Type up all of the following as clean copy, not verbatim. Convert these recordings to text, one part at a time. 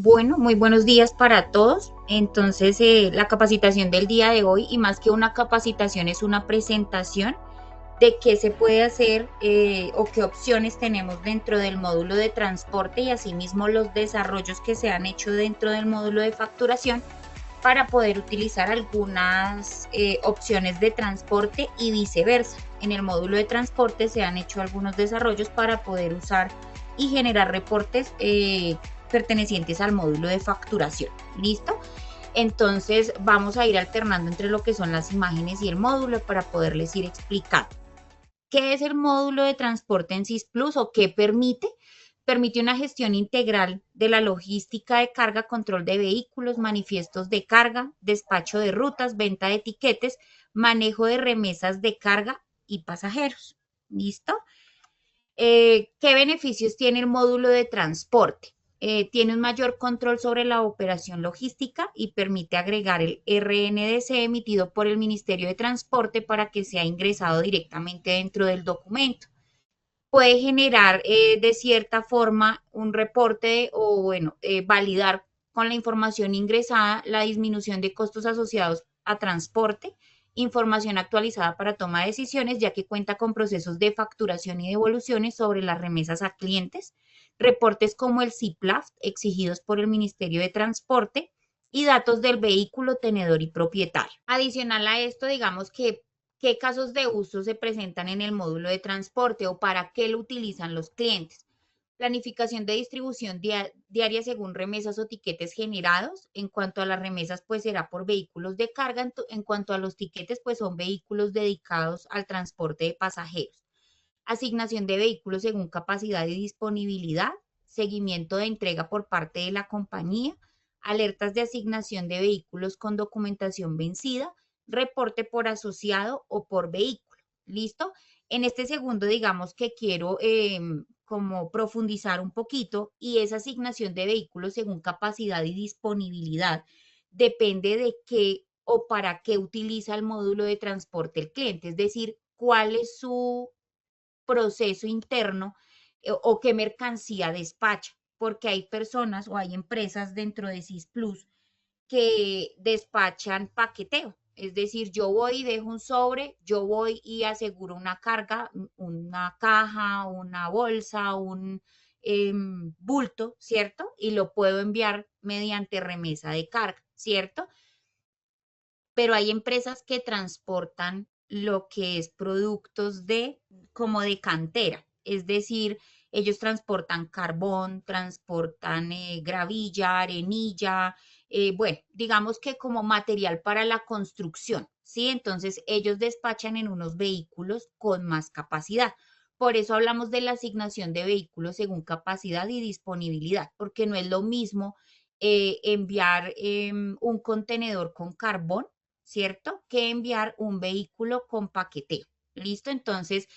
Bueno, muy buenos días para todos. Entonces, la capacitación del día de hoy, y más que una capacitación, es una presentación de qué se puede hacer o qué opciones tenemos dentro del módulo de transporte y asimismo los desarrollos que se han hecho dentro del módulo de facturación para poder utilizar algunas opciones de transporte y viceversa. En el módulo de transporte se han hecho algunos desarrollos para poder usar y generar reportes pertenecientes al módulo de facturación. ¿Listo? Entonces vamos a ir alternando entre lo que son las imágenes y el módulo para poderles ir explicando. ¿Qué es el módulo de transporte en SIS Plus o qué permite? Permite una gestión integral de la logística de carga, control de vehículos, manifiestos de carga, despacho de rutas, venta de etiquetes, manejo de remesas de carga y pasajeros. ¿Listo? ¿Qué beneficios tiene el módulo de transporte? Tiene un mayor control sobre la operación logística y permite agregar el RNDC emitido por el Ministerio de Transporte para que sea ingresado directamente dentro del documento. Puede generar de cierta forma un reporte o, bueno, validar con la información ingresada la disminución de costos asociados a transporte, información actualizada para toma de decisiones, ya que cuenta con procesos de facturación y devoluciones sobre las remesas a clientes, reportes como el CIPLAF exigidos por el Ministerio de Transporte y datos del vehículo, tenedor y propietario. Adicional a esto, digamos que qué casos de uso se presentan en el módulo de transporte o para qué lo utilizan los clientes. Planificación de distribución diaria según remesas o tiquetes generados. En cuanto a las remesas, pues será por vehículos de carga. En cuanto a los tiquetes, pues son vehículos dedicados al transporte de pasajeros. Asignación de vehículos según capacidad y disponibilidad. Seguimiento de entrega por parte de la compañía. Alertas de asignación de vehículos con documentación vencida. Reporte por asociado o por vehículo. ¿Listo? En este segundo, digamos que quiero como profundizar un poquito y esa asignación de vehículos según capacidad y disponibilidad depende de qué o para qué utiliza el módulo de transporte el cliente, es decir, cuál es su proceso interno o qué mercancía despacha, porque hay personas o hay empresas dentro de SIS Plus que despachan paqueteo. Es decir, yo voy y dejo un sobre, yo voy y aseguro una carga, una caja, una bolsa, un bulto, ¿cierto? Y lo puedo enviar mediante remesa de carga, ¿cierto? Pero hay empresas que transportan lo que es productos de como de cantera, es decir, ellos transportan carbón, transportan gravilla, arenilla, bueno, digamos que como material para la construcción, ¿sí? Entonces ellos despachan en unos vehículos con más capacidad. Por eso hablamos de la asignación de vehículos según capacidad y disponibilidad, porque no es lo mismo enviar un contenedor con carbón, ¿cierto? Que enviar un vehículo con paqueteo. ¿Listo? Entonces,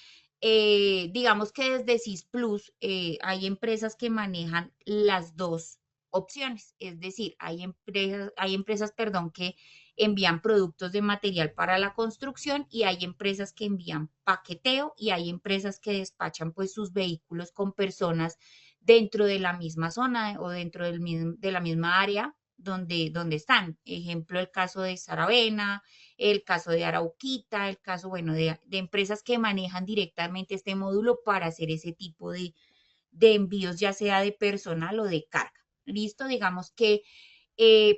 digamos que desde SIS Plus hay empresas que manejan las dos opciones, es decir, hay empresas, perdón, que envían productos de material para la construcción y hay empresas que envían paqueteo y hay empresas que despachan pues sus vehículos con personas dentro de la misma zona o dentro de la misma área donde están. Ejemplo, el caso de Saravena, el caso de Arauquita, el caso, bueno, de empresas que manejan directamente este módulo para hacer ese tipo de envíos, ya sea de personal o de carga. Listo, digamos que,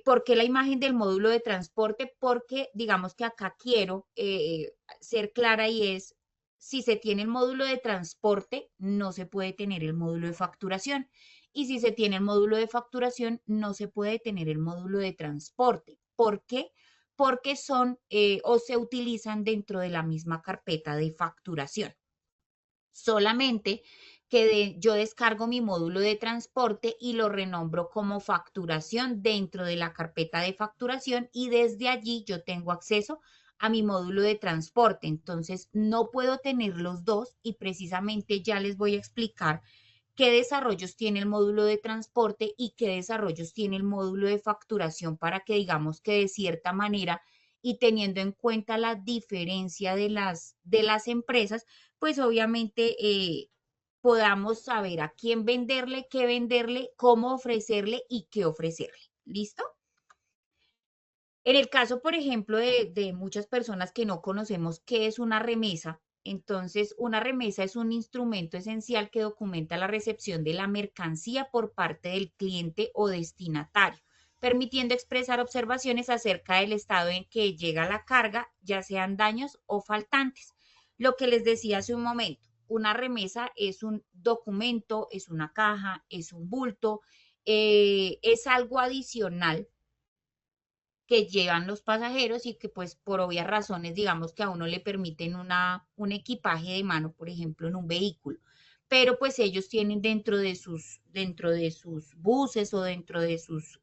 ¿por qué la imagen del módulo de transporte? Porque digamos que acá quiero ser clara y es, si se tiene el módulo de transporte, no se puede tener el módulo de facturación. Y si se tiene el módulo de facturación, no se puede tener el módulo de transporte. ¿Por qué? Porque son o se utilizan dentro de la misma carpeta de facturación. Solamente que yo descargo mi módulo de transporte y lo renombro como facturación dentro de la carpeta de facturación y desde allí yo tengo acceso a mi módulo de transporte. Entonces, no puedo tener los dos y precisamente ya les voy a explicar qué desarrollos tiene el módulo de transporte y qué desarrollos tiene el módulo de facturación para que digamos que de cierta manera y teniendo en cuenta la diferencia de las empresas, pues obviamente podamos saber a quién venderle, qué venderle, cómo ofrecerle y qué ofrecerle. ¿Listo? En el caso, por ejemplo, de muchas personas que no conocemos qué es una remesa, entonces una remesa es un instrumento esencial que documenta la recepción de la mercancía por parte del cliente o destinatario, permitiendo expresar observaciones acerca del estado en que llega la carga, ya sean daños o faltantes. Lo que les decía hace un momento, una remesa es un documento, es una caja, es un bulto, es algo adicional que llevan los pasajeros y que pues por obvias razones digamos que a uno le permiten un equipaje de mano, por ejemplo, en un vehículo. Pero pues ellos tienen dentro de sus buses o dentro de sus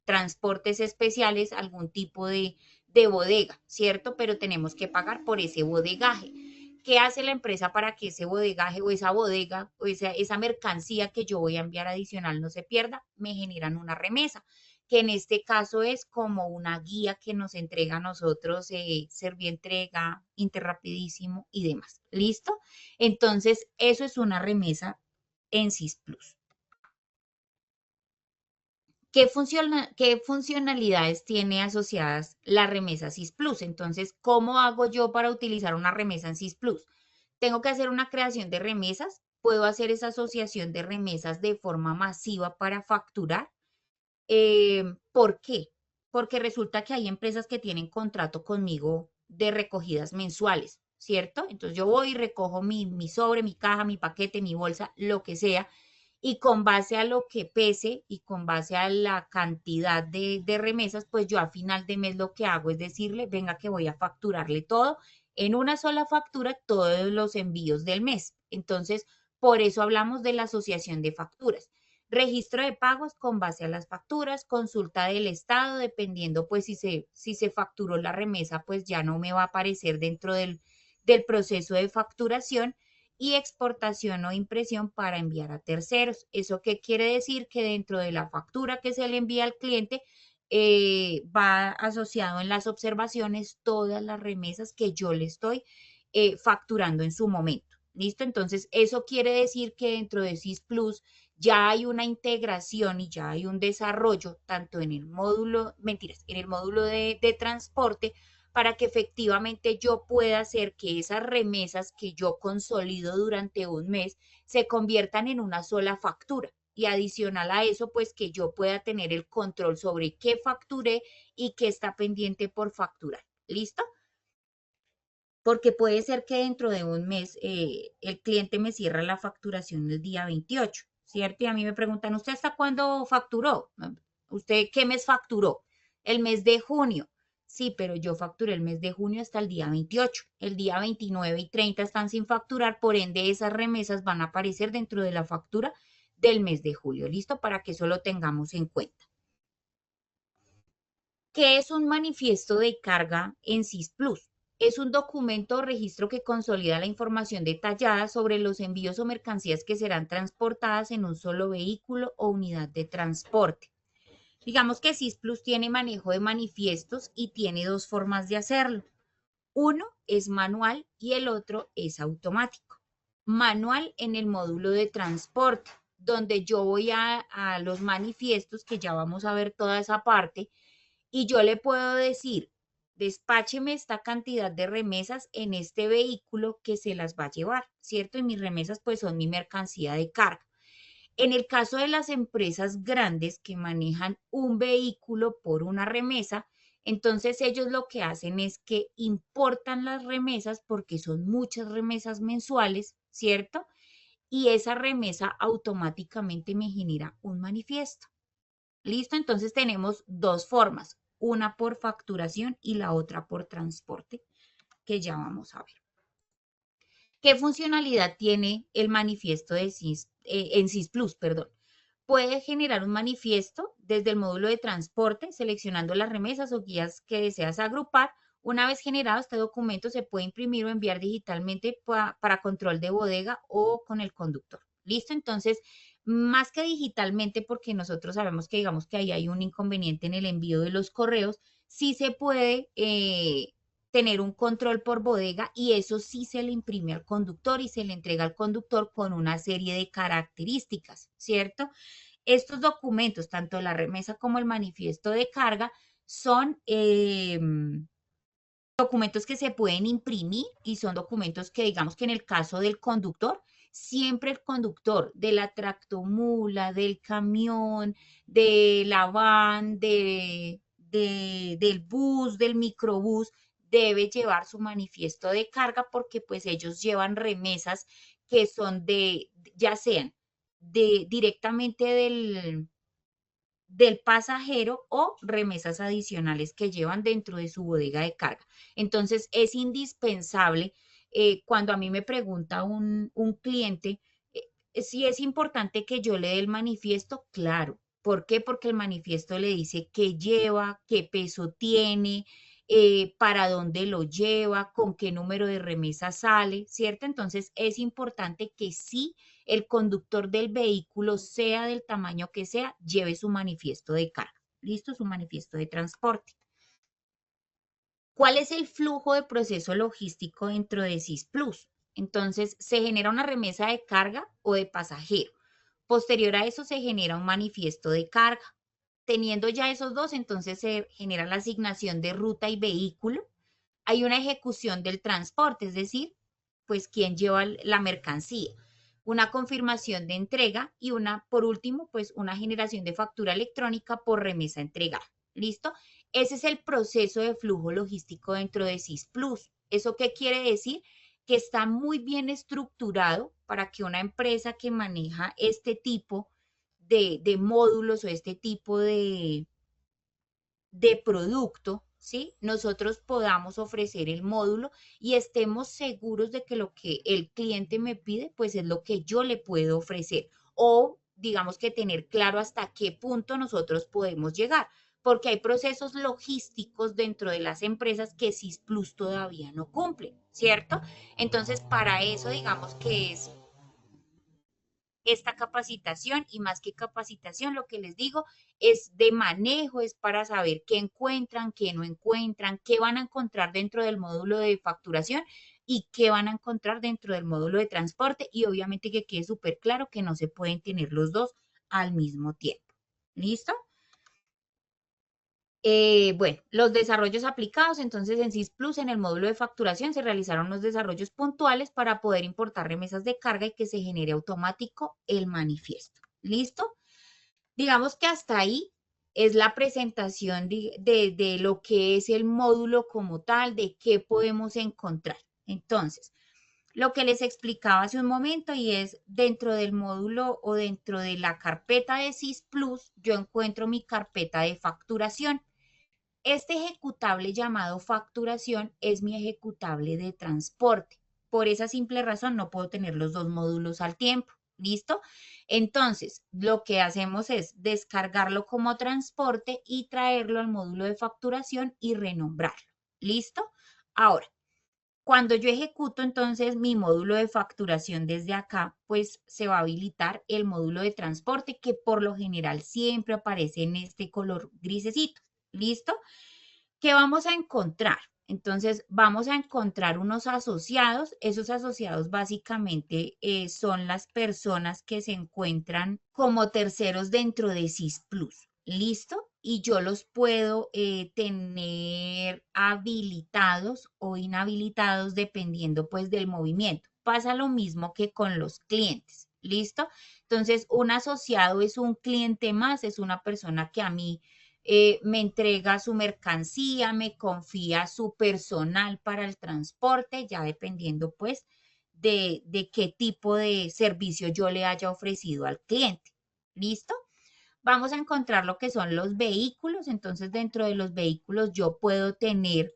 transportes especiales algún tipo de bodega, ¿cierto? Pero tenemos que pagar por ese bodegaje. ¿Qué hace la empresa para que ese bodegaje o esa bodega o esa mercancía que yo voy a enviar adicional no se pierda? Me generan una remesa, que en este caso es como una guía que nos entrega a nosotros, Servientrega, Interrapidísimo y demás. ¿Listo? Entonces, eso es una remesa en SIS Plus. ¿Qué funcionalidades tiene asociadas la remesa SIS Plus? Entonces, ¿cómo hago yo para utilizar una remesa en SIS Plus? Tengo que hacer una creación de remesas, puedo hacer esa asociación de remesas de forma masiva para facturar. ¿Por qué? Porque resulta que hay empresas que tienen contrato conmigo de recogidas mensuales, ¿cierto? Entonces yo voy y recojo mi sobre, mi caja, mi paquete, mi bolsa, lo que sea, y con base a lo que pese y con base a la cantidad de remesas, pues yo a final de mes lo que hago es decirle, venga que voy a facturarle todo en una sola factura, todos los envíos del mes. Entonces, por eso hablamos de la asociación de facturas. Registro de pagos con base a las facturas, consulta del estado, dependiendo pues si se facturó la remesa, pues ya no me va a aparecer dentro del proceso de facturación, y exportación o impresión para enviar a terceros. ¿Eso qué quiere decir? Que dentro de la factura que se le envía al cliente va asociado en las observaciones todas las remesas que yo le estoy facturando en su momento. ¿Listo? Entonces, eso quiere decir que dentro de SIS Plus ya hay una integración y ya hay un desarrollo tanto en el módulo, mentiras, en el módulo de transporte, para que efectivamente yo pueda hacer que esas remesas que yo consolido durante un mes se conviertan en una sola factura. Y adicional a eso, pues que yo pueda tener el control sobre qué facturé y qué está pendiente por facturar. ¿Listo? Porque puede ser que dentro de un mes el cliente me cierra la facturación el día 28, ¿cierto? Y a mí me preguntan, ¿usted hasta cuándo facturó? ¿Usted qué mes facturó? El mes de junio. Sí, pero yo facturé el mes de junio hasta el día 28. El día 29 y 30 están sin facturar, por ende esas remesas van a aparecer dentro de la factura del mes de julio. ¿Listo? Para que eso lo tengamos en cuenta. ¿Qué es un manifiesto de carga en SIS Plus? Es un documento o registro que consolida la información detallada sobre los envíos o mercancías que serán transportadas en un solo vehículo o unidad de transporte. Digamos que SIS Plus tiene manejo de manifiestos y tiene dos formas de hacerlo. Uno es manual y el otro es automático. Manual en el módulo de transporte, donde yo voy a los manifiestos, que ya vamos a ver toda esa parte, y yo le puedo decir, despácheme esta cantidad de remesas en este vehículo que se las va a llevar, ¿cierto? Y mis remesas pues son mi mercancía de carga. En el caso de las empresas grandes que manejan un vehículo por una remesa, entonces ellos lo que hacen es que importan las remesas porque son muchas remesas mensuales, ¿cierto? Y esa remesa automáticamente me genera un manifiesto. ¿Listo? Entonces tenemos dos formas, una por facturación y la otra por transporte, que ya vamos a ver. ¿Qué funcionalidad tiene el manifiesto de SIS, en SIS Plus? Perdón. Puede generar un manifiesto desde el módulo de transporte, seleccionando las remesas o guías que deseas agrupar. Una vez generado este documento, se puede imprimir o enviar digitalmente para control de bodega o con el conductor. ¿Listo? Entonces, más que digitalmente, porque nosotros sabemos que digamos que ahí hay un inconveniente en el envío de los correos, sí se puede tener un control por bodega y eso sí se le imprime al conductor y se le entrega al conductor con una serie de características, ¿cierto? Estos documentos, tanto la remesa como el manifiesto de carga, son documentos que se pueden imprimir y son documentos que digamos que en el caso del conductor, siempre el conductor de la tractomula, del camión, de la van, del bus, del microbús, debe llevar su manifiesto de carga porque pues ellos llevan remesas que son ya sean directamente del pasajero o remesas adicionales que llevan dentro de su bodega de carga. Entonces, es indispensable cuando a mí me pregunta un cliente si es importante que yo le dé el manifiesto, claro. ¿Por qué? Porque el manifiesto le dice qué lleva, qué peso tiene, para dónde lo lleva, con qué número de remesa sale, ¿cierto? Entonces es importante que sí el conductor del vehículo, sea del tamaño que sea, lleve su manifiesto de carga. ¿Listo? Su manifiesto de transporte. ¿Cuál es el flujo de proceso logístico dentro de SysPlus? Entonces, se genera una remesa de carga o de pasajero. Posterior a eso se genera un manifiesto de carga. Teniendo ya esos dos, entonces se genera la asignación de ruta y vehículo. Hay una ejecución del transporte, es decir, pues quién lleva la mercancía, una confirmación de entrega y por último, pues una generación de factura electrónica por remesa entregada. ¿Listo? Ese es el proceso de flujo logístico dentro de SysPlus. ¿Eso qué quiere decir? Que está muy bien estructurado para que una empresa que maneja este tipo de módulos o este tipo de producto, ¿sí? Nosotros podamos ofrecer el módulo y estemos seguros de que lo que el cliente me pide, pues es lo que yo le puedo ofrecer. O digamos que tener claro hasta qué punto nosotros podemos llegar, porque hay procesos logísticos dentro de las empresas que SysPlus todavía no cumple, ¿cierto? Entonces, para eso digamos que es esta capacitación y más que capacitación, lo que les digo es de manejo, es para saber qué encuentran, qué no encuentran, qué van a encontrar dentro del módulo de facturación y qué van a encontrar dentro del módulo de transporte y obviamente que quede súper claro que no se pueden tener los dos al mismo tiempo. ¿Listo? Bueno, los desarrollos aplicados, entonces en SysPlus, en el módulo de facturación, se realizaron los desarrollos puntuales para poder importar remesas de carga y que se genere automático el manifiesto. ¿Listo? Digamos que hasta ahí es la presentación de lo que es el módulo como tal, de qué podemos encontrar. Entonces, lo que les explicaba hace un momento y es dentro del módulo o dentro de la carpeta de SysPlus, yo encuentro mi carpeta de facturación. Este ejecutable llamado facturación es mi ejecutable de transporte. Por esa simple razón no puedo tener los dos módulos al tiempo. ¿Listo? Entonces, lo que hacemos es descargarlo como transporte y traerlo al módulo de facturación y renombrarlo. ¿Listo? Ahora, cuando yo ejecuto entonces mi módulo de facturación desde acá, pues se va a habilitar el módulo de transporte que por lo general siempre aparece en este color grisecito. ¿Listo? ¿Qué vamos a encontrar? Entonces, vamos a encontrar unos asociados. Esos asociados básicamente son las personas que se encuentran como terceros dentro de SysPlus. ¿Listo? Y yo los puedo tener habilitados o inhabilitados dependiendo pues del movimiento. Pasa lo mismo que con los clientes. ¿Listo? Entonces, un asociado es un cliente más, es una persona que a mí me entrega su mercancía, me confía su personal para el transporte, ya dependiendo pues de qué tipo de servicio yo le haya ofrecido al cliente. ¿Listo? Vamos a encontrar lo que son los vehículos. Entonces, dentro de los vehículos yo puedo tener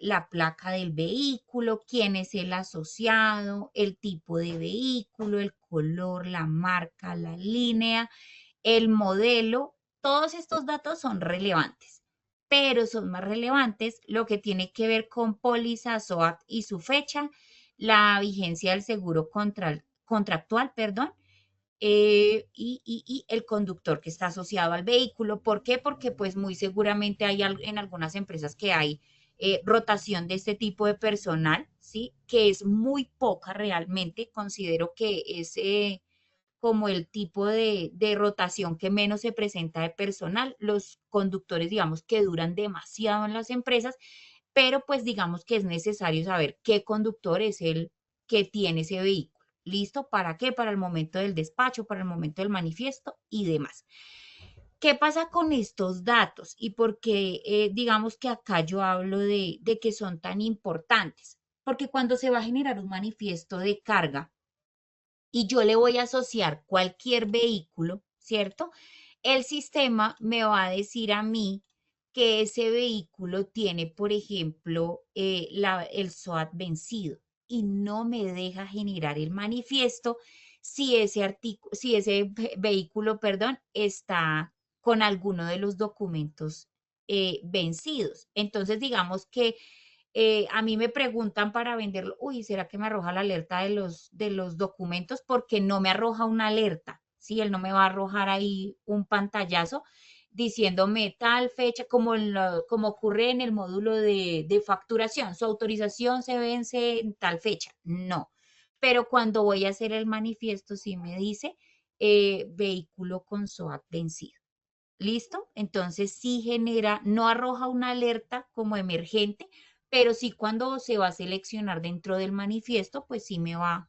la placa del vehículo, quién es el asociado, el tipo de vehículo, el color, la marca, la línea, el modelo. Todos estos datos son relevantes, pero son más relevantes lo que tiene que ver con póliza, SOAT y su fecha, la vigencia del seguro contractual, perdón, y el conductor que está asociado al vehículo. ¿Por qué? Porque pues muy seguramente hay en algunas empresas que hay rotación de este tipo de personal, ¿sí? Que es muy poca realmente, considero que es como el tipo de rotación que menos se presenta de personal. Los conductores, digamos, que duran demasiado en las empresas, pero pues digamos que es necesario saber qué conductor es el que tiene ese vehículo. ¿Listo? ¿Para qué? Para el momento del despacho, para el momento del manifiesto y demás. ¿Qué pasa con estos datos? Y por qué, digamos que acá yo hablo de que son tan importantes. Porque cuando se va a generar un manifiesto de carga, y yo le voy a asociar cualquier vehículo, ¿cierto? El sistema me va a decir a mí que ese vehículo tiene, por ejemplo, el SOAT vencido y no me deja generar el manifiesto si ese artículo, si ese vehículo, perdón, está con alguno de los documentos vencidos. Entonces, digamos que a mí me preguntan para venderlo, uy, ¿será que me arroja la alerta de los documentos? Porque no me arroja una alerta, ¿sí? Él no me va a arrojar ahí un pantallazo diciéndome tal fecha, como ocurre en el módulo de facturación, su autorización se vence en tal fecha. No, pero cuando voy a hacer el manifiesto, sí me dice vehículo con SOAT vencido. ¿Listo? Entonces sí genera, no arroja una alerta como emergente, pero sí cuando se va a seleccionar dentro del manifiesto, pues sí me va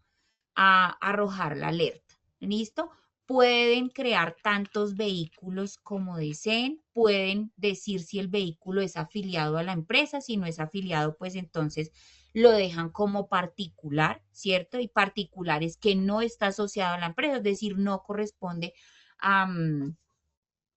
a arrojar la alerta. ¿Listo? Pueden crear tantos vehículos como deseen, pueden decir si el vehículo es afiliado a la empresa, si no es afiliado, pues entonces lo dejan como particular, ¿cierto? Y particular es que no está asociado a la empresa, es decir, no corresponde a,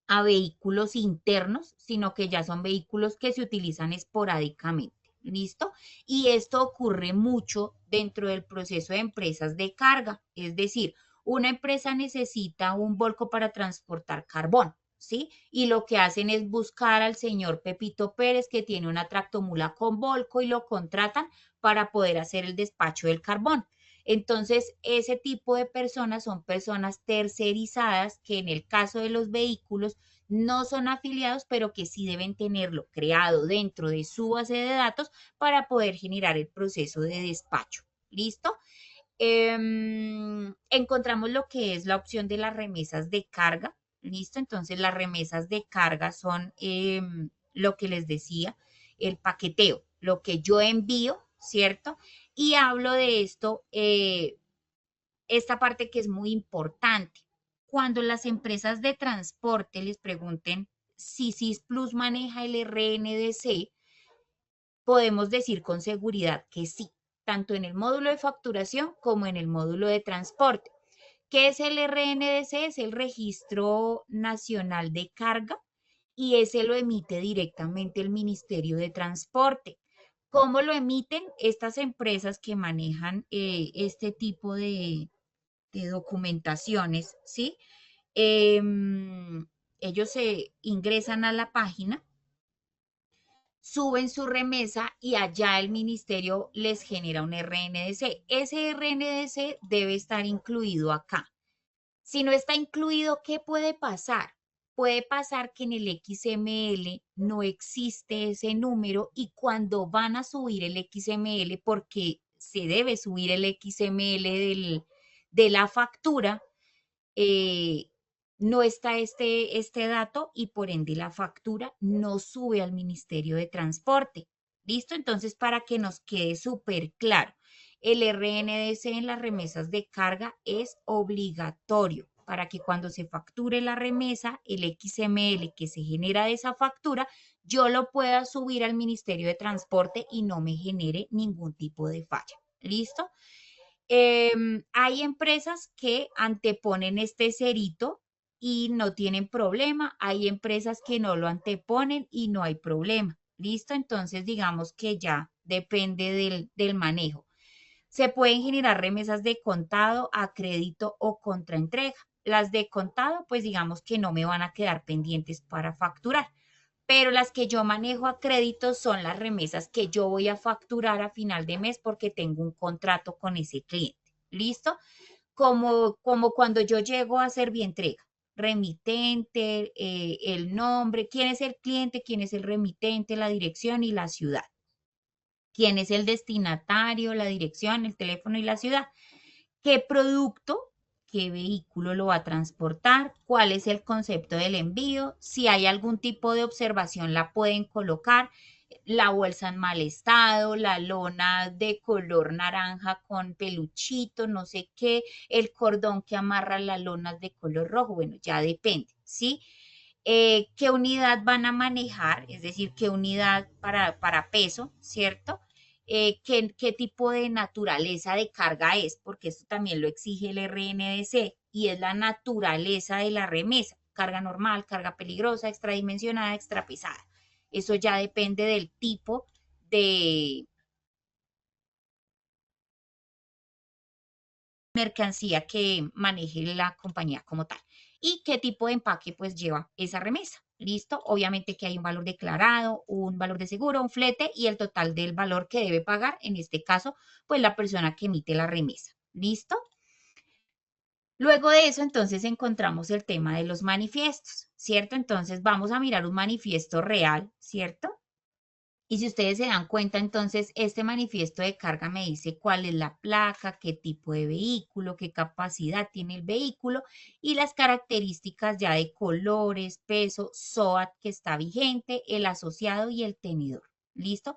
a vehículos internos, sino que ya son vehículos que se utilizan esporádicamente. ¿Listo? Y esto ocurre mucho dentro del proceso de empresas de carga. Es decir, una empresa necesita un volco para transportar carbón, ¿sí? Y lo que hacen es buscar al señor Pepito Pérez, que tiene una tractomula con volco, y lo contratan para poder hacer el despacho del carbón. Entonces, ese tipo de personas son personas tercerizadas que en el caso de los vehículos no son afiliados, pero que sí deben tenerlo creado dentro de su base de datos para poder generar el proceso de despacho. ¿Listo? Encontramos lo que es la opción de las remesas de carga. ¿Listo? Entonces, las remesas de carga son lo que les decía, el paqueteo, lo que yo envío, ¿cierto? Y hablo de esto, esta parte que es muy importante. Cuando las empresas de transporte les pregunten si CIS Plus maneja el RNDC, podemos decir con seguridad que sí, tanto en el módulo de facturación como en el módulo de transporte. ¿Qué es el RNDC? Es el Registro Nacional de Carga y ese lo emite directamente el Ministerio de Transporte. ¿Cómo lo emiten estas empresas que manejan este tipo de documentaciones? ¿Sí? Ellos se ingresan a la página, suben su remesa y allá el ministerio les genera un RNDC. Ese RNDC debe estar incluido acá. Si no está incluido, ¿qué puede pasar? Puede pasar que en el XML no existe ese número y cuando van a subir el XML, porque se debe subir el XML de la factura, eh, no está este dato y por ende la factura no sube al Ministerio de Transporte. ¿Listo? Entonces, para que nos quede súper claro, el RNDC en las remesas de carga es obligatorio para que cuando se facture la remesa, el XML que se genera de esa factura, yo lo pueda subir al Ministerio de Transporte y no me genere ningún tipo de falla. ¿Listo? Hay empresas que anteponen este cerito y no tienen problema. Hay empresas que no lo anteponen y no hay problema. ¿Listo? Entonces, digamos que ya depende del manejo. Se pueden generar remesas de contado a crédito o contraentrega. Las de contado, pues digamos que no me van a quedar pendientes para facturar, pero las que yo manejo a crédito son las remesas que yo voy a facturar a final de mes porque tengo un contrato con ese cliente. ¿Listo? Como cuando yo llego a hacer mi entrega. Remitente, el nombre, quién es el cliente, quién es el remitente, la dirección y la ciudad. quién es el destinatario, la dirección, el teléfono y la ciudad, qué producto, qué vehículo lo va a transportar, cuál es el concepto del envío, si hay algún tipo de observación la pueden colocar, la bolsa en mal estado, la lona de color naranja con peluchito, no sé qué, el cordón que amarra la lona de color rojo, bueno, ya depende, ¿sí? Qué unidad van a manejar, es decir, qué unidad para peso, ¿cierto? Qué tipo de naturaleza de carga es, porque esto también lo exige el RNDC y es la naturaleza de la remesa, carga normal, carga peligrosa, extradimensionada, extra pesada. Eso ya depende del tipo de mercancía que maneje la compañía como tal y qué tipo de empaque pues lleva esa remesa. ¿Listo? Obviamente que hay un valor declarado, un valor de seguro, un flete y el total del valor que debe pagar, en este caso, pues la persona que emite la remesa. ¿Listo? Luego de eso, entonces encontramos el tema de los manifiestos, ¿cierto? Entonces vamos a mirar un manifiesto real, ¿cierto? Y si ustedes se dan cuenta, entonces este manifiesto de carga me dice cuál es la placa, qué tipo de vehículo, qué capacidad tiene el vehículo y las características ya de colores, peso, SOAT que está vigente, el asociado y el tenedor. ¿Listo?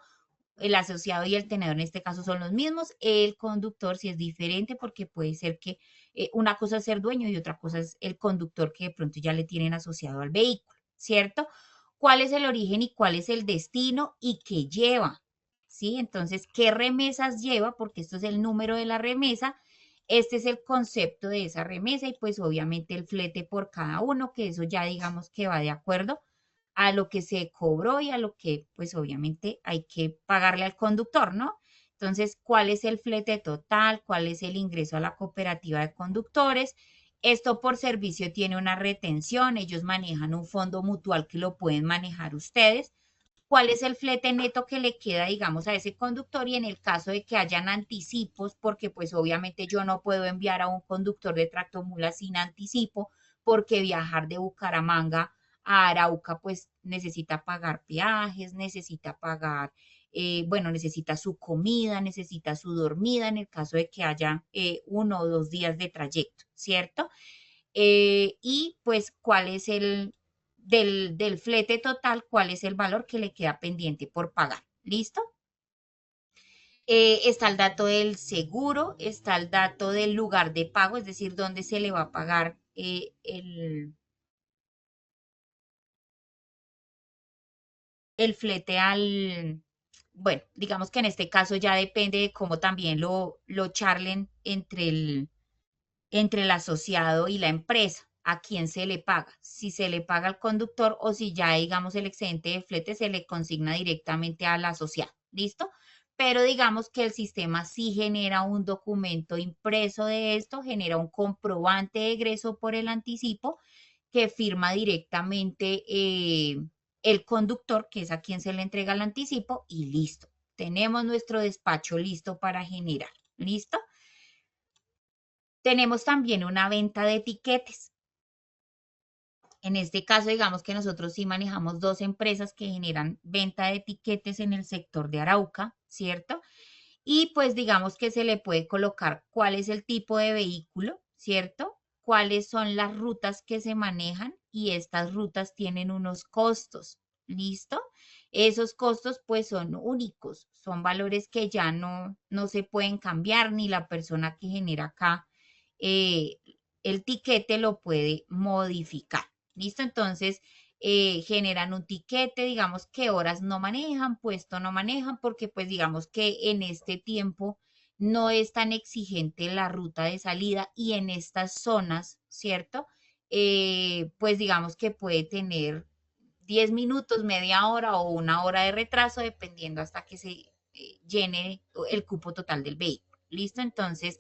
El asociado y el tenedor en este caso son los mismos. El conductor sí es diferente porque puede ser que una cosa es ser dueño y otra cosa es el conductor que de pronto ya le tienen asociado al vehículo, ¿cierto? ¿Cuál es el origen y cuál es el destino y qué lleva? ¿Sí? Entonces, ¿qué remesas lleva? Porque esto es el número de la remesa. Este es el concepto de esa remesa y pues obviamente el flete por cada uno, que eso ya digamos que va de acuerdo a lo que se cobró y a lo que pues obviamente hay que pagarle al conductor, ¿no? Entonces, ¿cuál es el flete total? ¿Cuál es el ingreso a la cooperativa de conductores? Esto por servicio tiene una retención, ellos manejan un fondo mutual que lo pueden manejar ustedes. ¿Cuál es el flete neto que le queda, digamos, a ese conductor? Y en el caso de que hayan anticipos, porque pues obviamente yo no puedo enviar a un conductor de tractomula sin anticipo, porque viajar de Bucaramanga a Arauca pues necesita pagar peajes, necesita pagar, bueno, necesita su comida, necesita su dormida en el caso de que haya 1 o 2 días de trayecto, ¿cierto? Y pues cuál es del flete total, cuál es el valor que le queda pendiente por pagar. ¿Listo? Está el dato del seguro, está el dato del lugar de pago, es decir, dónde se le va a pagar el flete al, bueno, digamos que en este caso ya depende de cómo también lo charlen entre el asociado y la empresa, a quién se le paga, si se le paga al conductor o si ya, digamos, el excedente de flete se le consigna directamente al asociado, ¿listo? Pero digamos que el sistema sí genera un documento impreso de esto, genera un comprobante de egreso por el anticipo que firma directamente el conductor, que es a quien se le entrega el anticipo, y listo. Tenemos nuestro despacho listo para generar. ¿Listo? Tenemos también una venta de etiquetes. En este caso, digamos que nosotros sí manejamos dos empresas que generan venta de etiquetes en el sector de Arauca, ¿cierto? Y pues digamos que se le puede colocar cuál es el tipo de vehículo, ¿cierto? Cuáles son las rutas que se manejan y estas rutas tienen unos costos, ¿listo? Esos costos pues son únicos, son valores que ya no se pueden cambiar ni la persona que genera acá eh, el tiquete lo puede modificar. ¿Listo? Entonces, generan un tiquete, digamos qué horas no manejan, puesto no manejan, porque pues digamos que en este tiempo no es tan exigente la ruta de salida y en estas zonas, ¿cierto? Pues digamos que puede tener 10 minutos, media hora o 1 hora de retraso, dependiendo hasta que se llene el cupo total del vehículo. ¿Listo? Entonces,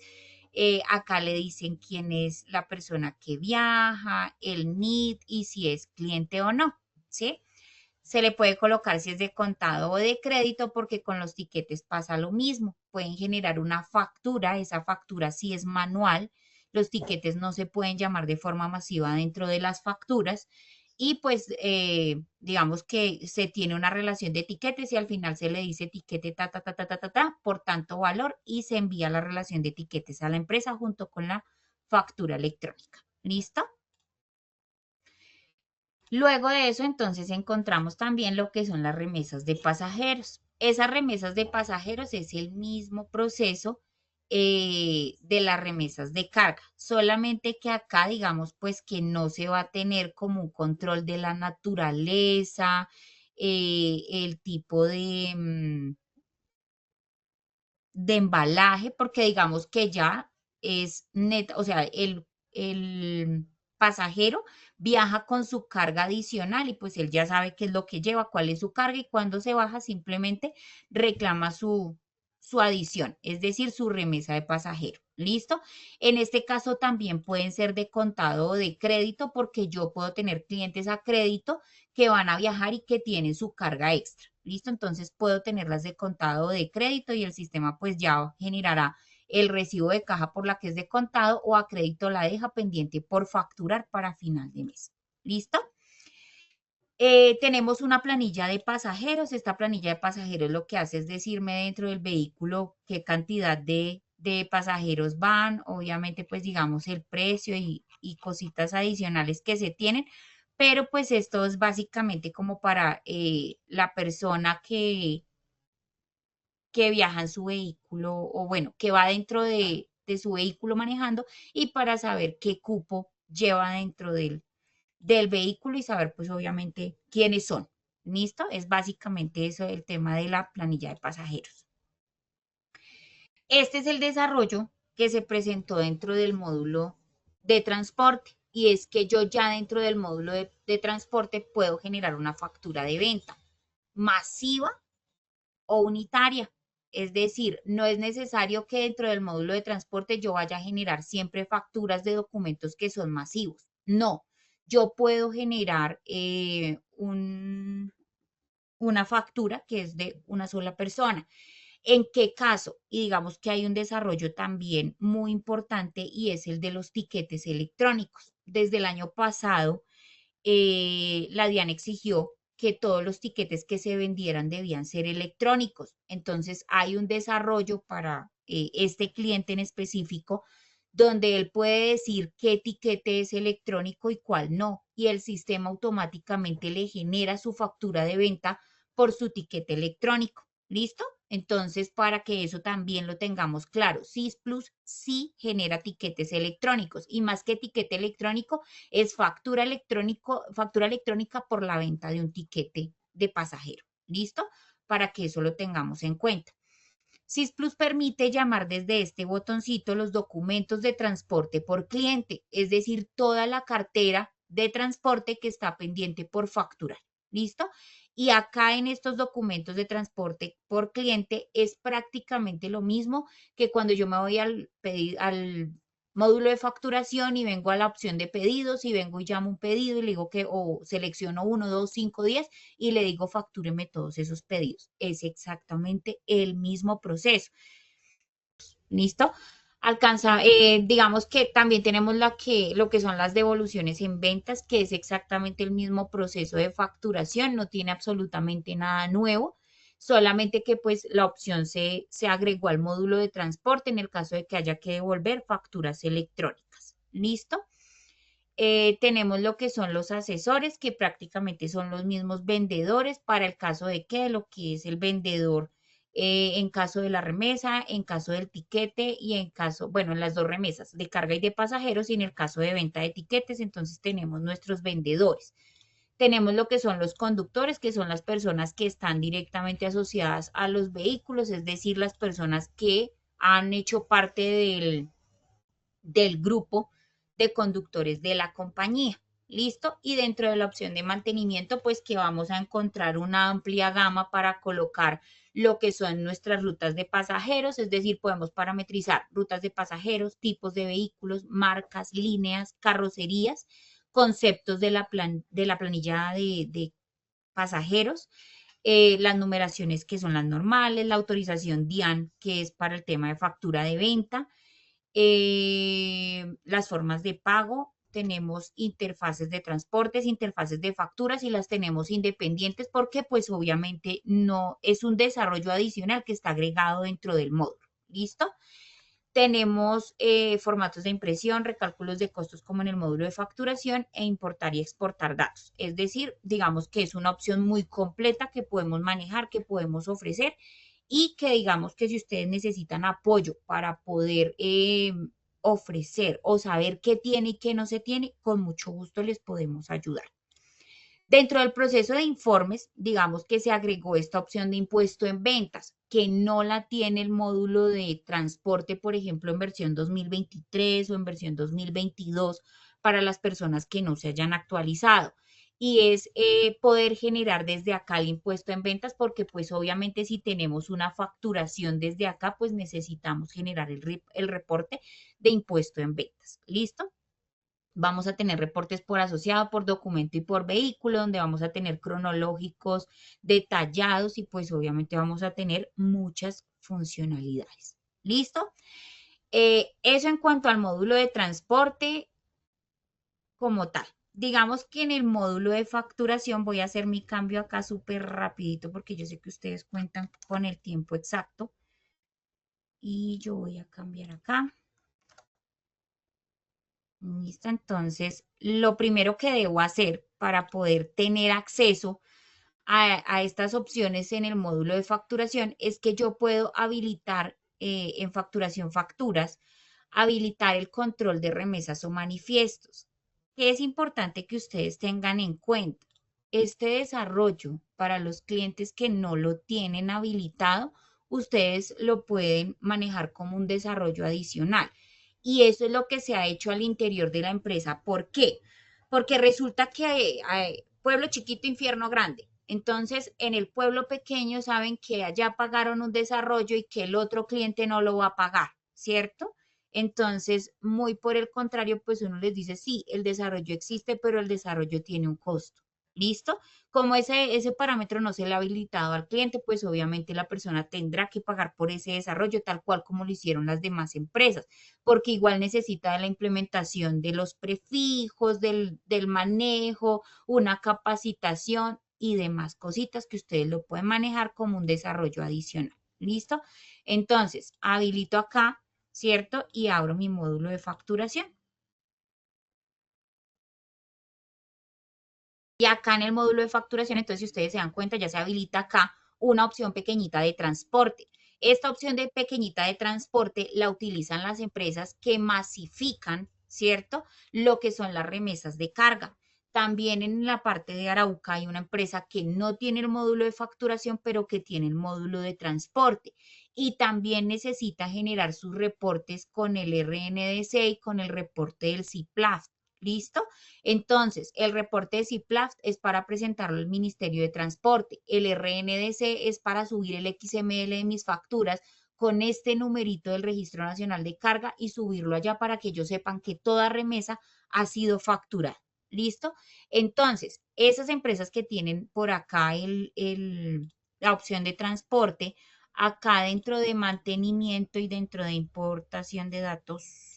acá le dicen quién es la persona que viaja, el NID y si es cliente o no, ¿sí? Se le puede colocar si es de contado o de crédito porque con los tiquetes pasa lo mismo. Pueden generar una factura, esa factura sí es manual. Los tiquetes no se pueden llamar de forma masiva dentro de las facturas y pues digamos que se tiene una relación de etiquetes y al final se le dice etiquete ta, ta, ta, ta, ta, ta, ta, por tanto valor y se envía la relación de etiquetes a la empresa junto con la factura electrónica. ¿Listo? Luego de eso, entonces encontramos también lo que son las remesas de pasajeros. Esas remesas de pasajeros es el mismo proceso de las remesas de carga, solamente que acá digamos pues que no se va a tener como un control de la naturaleza, el tipo de embalaje, porque digamos que ya es neta, o sea, el pasajero viaja con su carga adicional y pues él ya sabe qué es lo que lleva, cuál es su carga y cuando se baja simplemente reclama su adición, es decir, su remesa de pasajero. ¿Listo? En este caso también pueden ser de contado o de crédito porque yo puedo tener clientes a crédito que van a viajar y que tienen su carga extra. ¿Listo? Entonces puedo tenerlas de contado o de crédito y el sistema pues ya generará el recibo de caja por la que es de contado o a crédito la deja pendiente por facturar para final de mes. ¿Listo? Tenemos una planilla de pasajeros. Esta planilla de pasajeros lo que hace es decirme dentro del vehículo qué cantidad de pasajeros van, obviamente pues digamos el precio y cositas adicionales que se tienen, pero pues esto es básicamente como para la persona que viaja en su vehículo o bueno, que va dentro de su vehículo manejando y para saber qué cupo lleva dentro del vehículo y saber pues obviamente quiénes son. ¿Listo? Es básicamente eso el tema de la planilla de pasajeros. Este es el desarrollo que se presentó dentro del módulo de transporte y es que yo ya dentro del módulo de transporte puedo generar una factura de venta masiva o unitaria. Es decir, no es necesario que dentro del módulo de transporte yo vaya a generar siempre facturas de documentos que son masivos. No, yo puedo generar una factura que es de una sola persona. ¿En qué caso? Y digamos que hay un desarrollo también muy importante y es el de los tiquetes electrónicos. Desde el año pasado, la DIAN exigió que todos los tiquetes que se vendieran debían ser electrónicos. Entonces, hay un desarrollo para este cliente en específico donde él puede decir qué etiquete es electrónico y cuál no. Y el sistema automáticamente le genera su factura de venta por su tiquete electrónico. ¿Listo? Entonces, para que eso también lo tengamos claro, SysPlus sí genera tiquetes electrónicos y más que etiquete electrónico, es factura electrónica por la venta de un tiquete de pasajero. ¿Listo? Para que eso lo tengamos en cuenta. SysPlus permite llamar desde este botoncito los documentos de transporte por cliente, es decir, toda la cartera de transporte que está pendiente por facturar. ¿Listo? Y acá en estos documentos de transporte por cliente es prácticamente lo mismo que cuando yo me voy al módulo de facturación y vengo a la opción de pedidos y vengo y llamo un pedido y le digo que o selecciono 1, 2, 5, 10 y le digo factúreme todos esos pedidos. Es exactamente el mismo proceso. ¿Listo? Alcanza, digamos que también tenemos lo que son las devoluciones en ventas, que es exactamente el mismo proceso de facturación, no tiene absolutamente nada nuevo, solamente que pues la opción se agregó al módulo de transporte en el caso de que haya que devolver facturas electrónicas. ¿Listo? Tenemos lo que son los asesores, que prácticamente son los mismos vendedores para el caso de que lo que es el vendedor en caso de la remesa, en caso del tiquete y en caso, bueno, en las dos remesas, de carga y de pasajeros y en el caso de venta de tiquetes, entonces tenemos nuestros vendedores. Tenemos lo que son los conductores, que son las personas que están directamente asociadas a los vehículos, es decir, las personas que han hecho parte del grupo de conductores de la compañía. ¿Listo? Y dentro de la opción de mantenimiento, pues que vamos a encontrar una amplia gama para colocar lo que son nuestras rutas de pasajeros, es decir, podemos parametrizar rutas de pasajeros, tipos de vehículos, marcas, líneas, carrocerías, conceptos de la planilla de pasajeros, las numeraciones que son las normales, la autorización DIAN, que es para el tema de factura de venta, las formas de pago, tenemos interfaces de transportes, interfaces de facturas y las tenemos independientes porque pues obviamente no es un desarrollo adicional que está agregado dentro del módulo. ¿Listo? Tenemos formatos de impresión, recálculos de costos como en el módulo de facturación e importar y exportar datos. Es decir, digamos que es una opción muy completa que podemos manejar, que podemos ofrecer y que digamos que si ustedes necesitan apoyo para poder ofrecer o saber qué tiene y qué no se tiene, con mucho gusto les podemos ayudar. Dentro del proceso de informes, digamos que se agregó esta opción de impuesto en ventas, que no la tiene el módulo de transporte, por ejemplo, en versión 2023 o en versión 2022, para las personas que no se hayan actualizado. Y es poder generar desde acá el impuesto en ventas, porque pues obviamente si tenemos una facturación desde acá, pues necesitamos generar el reporte de impuesto en ventas. ¿Listo? Vamos a tener reportes por asociado, por documento y por vehículo, donde vamos a tener cronológicos detallados y pues obviamente vamos a tener muchas funcionalidades. ¿Listo? Eso en cuanto al módulo de transporte como tal. Digamos que en el módulo de facturación voy a hacer mi cambio acá súper rapidito porque yo sé que ustedes cuentan con el tiempo exacto. Y yo voy a cambiar acá. Listo, entonces lo primero que debo hacer para poder tener acceso a estas opciones en el módulo de facturación es que yo puedo habilitar en facturación facturas, habilitar el control de remesas o manifiestos. Que es importante que ustedes tengan en cuenta. Este desarrollo para los clientes que no lo tienen habilitado, ustedes lo pueden manejar como un desarrollo adicional. Y eso es lo que se ha hecho al interior de la empresa. ¿Por qué? Porque resulta que hay pueblo chiquito, infierno grande. Entonces, en el pueblo pequeño saben que allá pagaron un desarrollo y que el otro cliente no lo va a pagar, ¿cierto? Entonces, muy por el contrario, pues uno les dice, sí, el desarrollo existe, pero el desarrollo tiene un costo. ¿Listo? Como ese parámetro no se le ha habilitado al cliente, pues obviamente la persona tendrá que pagar por ese desarrollo tal cual como lo hicieron las demás empresas, porque igual necesita la implementación de los prefijos, del manejo, una capacitación y demás cositas que ustedes lo pueden manejar como un desarrollo adicional. ¿Listo? Entonces, habilito acá, ¿cierto? Y abro mi módulo de facturación. Y acá en el módulo de facturación, entonces si ustedes se dan cuenta, ya se habilita acá una opción pequeñita de transporte. Esta opción de pequeñita de transporte la utilizan las empresas que masifican, ¿cierto? Lo que son las remesas de carga. También en la parte de Arauca hay una empresa que no tiene el módulo de facturación, pero que tiene el módulo de transporte. Y también necesita generar sus reportes con el RNDC y con el reporte del CIPLAF. ¿Listo? Entonces, el reporte de CIPLAF es para presentarlo al Ministerio de Transporte. El RNDC es para subir el XML de mis facturas con este numerito del Registro Nacional de Carga y subirlo allá para que ellos sepan que toda remesa ha sido facturada. ¿Listo? Entonces, esas empresas que tienen por acá la opción de transporte, acá dentro de mantenimiento y dentro de importación de datos,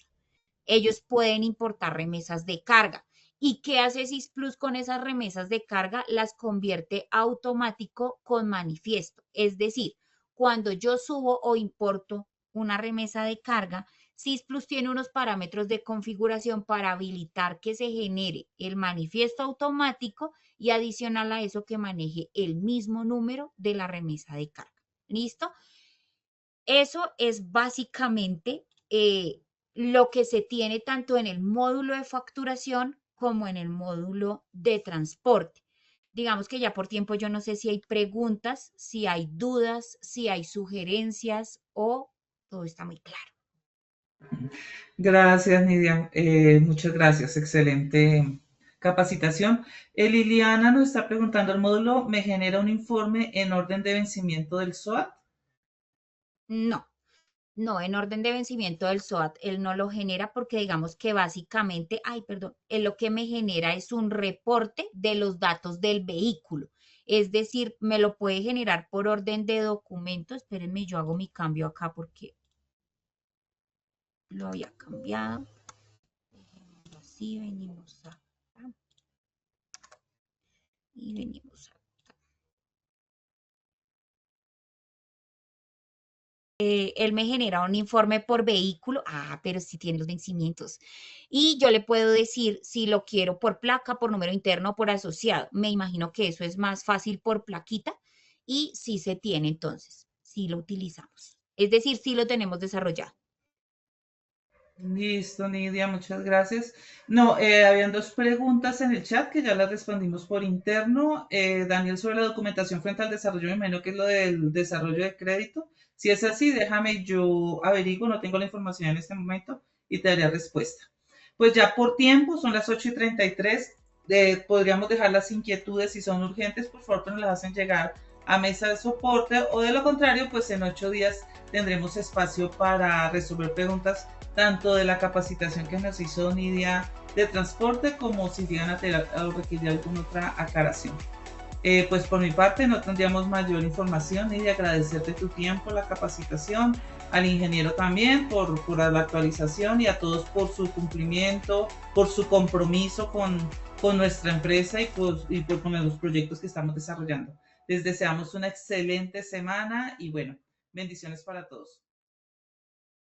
ellos pueden importar remesas de carga. ¿Y qué hace SysPlus con esas remesas de carga? Las convierte automático con manifiesto. Es decir, cuando yo subo o importo una remesa de carga, SysPlus tiene unos parámetros de configuración para habilitar que se genere el manifiesto automático y adicional a eso que maneje el mismo número de la remesa de carga. ¿Listo? Eso es básicamente lo que se tiene tanto en el módulo de facturación como en el módulo de transporte. Digamos que ya por tiempo yo no sé si hay preguntas, si hay dudas, si hay sugerencias o todo está muy claro. Gracias, Nidia. Muchas gracias. Excelente capacitación. Liliana nos está preguntando, ¿el módulo me genera un informe en orden de vencimiento del SOAT? No, no, en orden de vencimiento del SOAT, él no lo genera porque digamos que básicamente, ay, perdón, él lo que me genera es un reporte de los datos del vehículo. Es decir, me lo puede generar por orden de documento. Espérenme, yo hago mi cambio acá porque lo había cambiado. y venimos acá. Y venimos acá. Él me genera un informe por vehículo. Ah, pero sí tiene los vencimientos. Y yo le puedo decir si lo quiero por placa, por número interno o por asociado. Me imagino que eso es más fácil por plaquita y sí se tiene entonces, sí lo utilizamos. Es decir, sí lo tenemos desarrollado. Listo, Nidia, muchas gracias. No, habían dos preguntas en el chat que ya las respondimos por interno. Daniel, sobre la documentación frente al desarrollo, me imagino que es lo del desarrollo de crédito. Si es así, déjame, yo averiguo, no tengo la información en este momento y te daré respuesta. Pues ya por tiempo, son las 8:33. Podríamos dejar las inquietudes, si son urgentes, por favor, nos las hacen llegar a mesa de soporte, o de lo contrario, pues en 8 días tendremos espacio para resolver preguntas tanto de la capacitación que nos hizo Nidia de transporte, como si llegan a requerir alguna otra aclaración. Pues por mi parte no tendríamos mayor información, Nidia, agradecerte tu tiempo, la capacitación, al ingeniero también por la actualización, y a todos por su cumplimiento, por su compromiso con nuestra empresa y con los proyectos que estamos desarrollando. Les deseamos una excelente semana y bueno, bendiciones para todos.